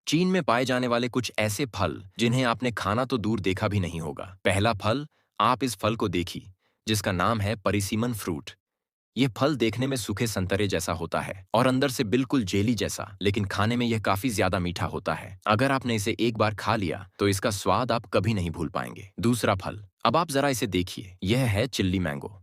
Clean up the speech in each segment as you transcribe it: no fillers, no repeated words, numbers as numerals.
चीन में पाए जाने वाले कुछ ऐसे फल जिन्हें आपने खाना तो दूर देखा भी नहीं होगा। पहला फल, आप इस फल को देखिए, जिसका नाम है परिसीमन फ्रूट। ये फल देखने में सूखे संतरे जैसा होता है और अंदर से बिल्कुल जेली जैसा, लेकिन खाने में यह काफी ज्यादा मीठा होता है। अगर आपने इसे एक बार खा लिया तो इसका स्वाद आप कभी नहीं भूल पाएंगे। दूसरा फल, अब आप जरा इसे देखिए, यह है चिल्ली मैंगो।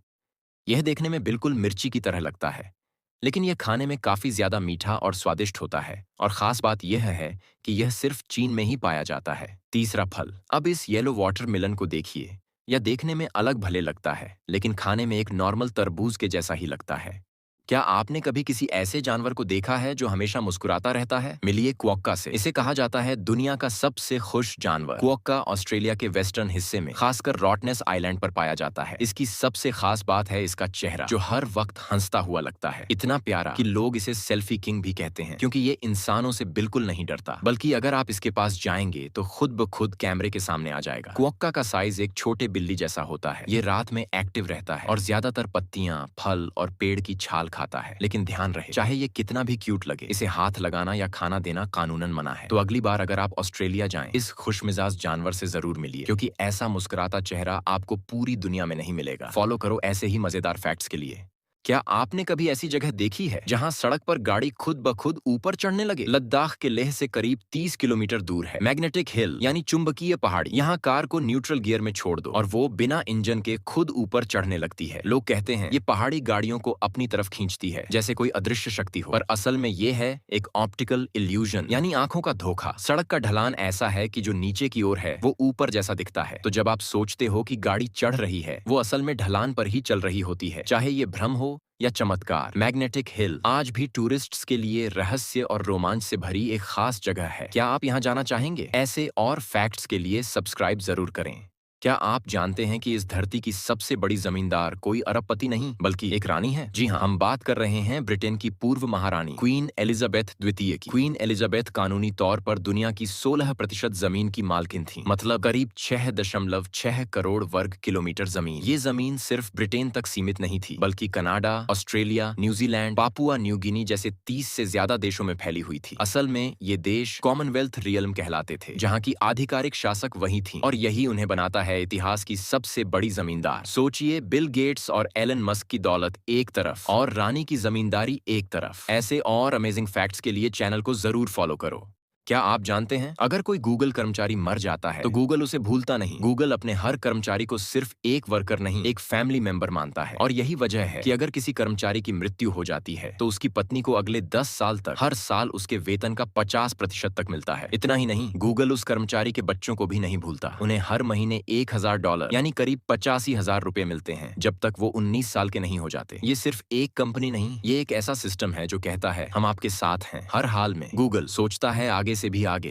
यह देखने में बिल्कुल मिर्ची की तरह लगता है, लेकिन यह खाने में काफी ज्यादा मीठा और स्वादिष्ट होता है। और खास बात यह है कि यह सिर्फ चीन में ही पाया जाता है। तीसरा फल, अब इस येलो वाटरमेलन को देखिए। यह देखने में अलग भले लगता है, लेकिन खाने में एक नॉर्मल तरबूज के जैसा ही लगता है। क्या आपने कभी किसी ऐसे जानवर को देखा है जो हमेशा मुस्कुराता रहता है? मिलिए क्वोक्का से। इसे कहा जाता है दुनिया का सबसे खुश जानवर। क्वोक्का ऑस्ट्रेलिया के वेस्टर्न हिस्से में, खासकर रॉटनेस आइलैंड पर पाया जाता है। इसकी सबसे खास बात है इसका चेहरा, जो हर वक्त हंसता हुआ लगता है। इतना प्यारा कि लोग इसे सेल्फी किंग भी कहते हैं, क्योंकि ये इंसानों से बिल्कुल नहीं डरता, बल्कि अगर आप इसके पास जाएंगे तो खुद ब खुद कैमरे के सामने आ जाएगा। क्वोक्का का साइज एक छोटे बिल्ली जैसा होता है। ये रात में एक्टिव रहता है और ज्यादातर पत्तियां, फल और पेड़ की छाल खाता है। लेकिन ध्यान रहे, चाहे ये कितना भी क्यूट लगे, इसे हाथ लगाना या खाना देना कानूनन मना है। तो अगली बार अगर आप ऑस्ट्रेलिया जाएं, इस खुशमिजाज जानवर से जरूर मिलिए, क्योंकि ऐसा मुस्कुराता चेहरा आपको पूरी दुनिया में नहीं मिलेगा। फॉलो करो ऐसे ही मजेदार फैक्ट्स के लिए। क्या आपने कभी ऐसी जगह देखी है जहां सड़क पर गाड़ी खुद ब खुद ऊपर चढ़ने लगे? लद्दाख के लेह से करीब 30 किलोमीटर दूर है मैग्नेटिक हिल, यानी चुंबकीय पहाड़ी। यहाँ कार को न्यूट्रल गियर में छोड़ दो और वो बिना इंजन के खुद ऊपर चढ़ने लगती है। लोग कहते हैं ये पहाड़ी गाड़ियों को अपनी तरफ खींचती है, जैसे कोई अदृश्य शक्ति हो, पर असल में ये है एक ऑप्टिकल इल्यूजन, यानी आंखों का धोखा। सड़क का ढलान ऐसा है कि जो नीचे की ओर है वो ऊपर जैसा दिखता है, तो जब आप सोचते हो कि गाड़ी चढ़ रही है, वो असल में ढलान पर ही चल रही होती है। चाहे ये भ्रम हो या चमत्कार, मैग्नेटिक हिल आज भी टूरिस्ट्स के लिए रहस्य और रोमांच से भरी एक खास जगह है। क्या आप यहाँ जाना चाहेंगे? ऐसे और फैक्ट्स के लिए सब्सक्राइब जरूर करें। क्या आप जानते हैं कि इस धरती की सबसे बड़ी जमींदार कोई अरबपति नहीं बल्कि एक रानी है? जी हाँ, हम बात कर रहे हैं ब्रिटेन की पूर्व महारानी क्वीन एलिजाबेथ द्वितीय की। क्वीन एलिजाबेथ कानूनी तौर पर दुनिया की 16% जमीन की मालकिन थी, मतलब करीब 6.6 करोड़ वर्ग किलोमीटर जमीन। ये जमीन सिर्फ ब्रिटेन तक सीमित नहीं थी, बल्कि Canada, Australia, New Zealand, Papua New Guinea जैसे 30 से ज्यादा देशों में फैली हुई थी। असल में ये देश कॉमनवेल्थ रियल्म कहलाते थे, जहाँ की आधिकारिक शासक वही थी, और यही उन्हें बनाता है इतिहास की सबसे बड़ी जमींदार। सोचिए, बिल गेट्स और एलन मस्क की दौलत एक तरफ और रानी की जमींदारी एक तरफ। ऐसे और अमेजिंग फैक्ट्स के लिए चैनल को जरूर फॉलो करो। क्या आप जानते हैं, अगर कोई गूगल कर्मचारी मर जाता है तो गूगल उसे भूलता नहीं। गूगल अपने हर कर्मचारी को सिर्फ एक वर्कर नहीं, एक फैमिली मेंबर मानता है। और यही वजह है कि अगर किसी कर्मचारी की मृत्यु हो जाती है तो उसकी पत्नी को अगले 10 साल तक हर साल उसके वेतन का 50% तक मिलता है। इतना ही नहीं, गूगल उस कर्मचारी के बच्चों को भी नहीं भूलता। उन्हें हर महीने $1000 यानी करीब 85,000 रुपए मिलते हैं, जब तक वो 19 साल के नहीं हो जाते। ये सिर्फ एक कंपनी नहीं, ये एक ऐसा सिस्टम है जो कहता है हम आपके साथ हैं हर हाल में। गूगल सोचता है आगे से भी आगे।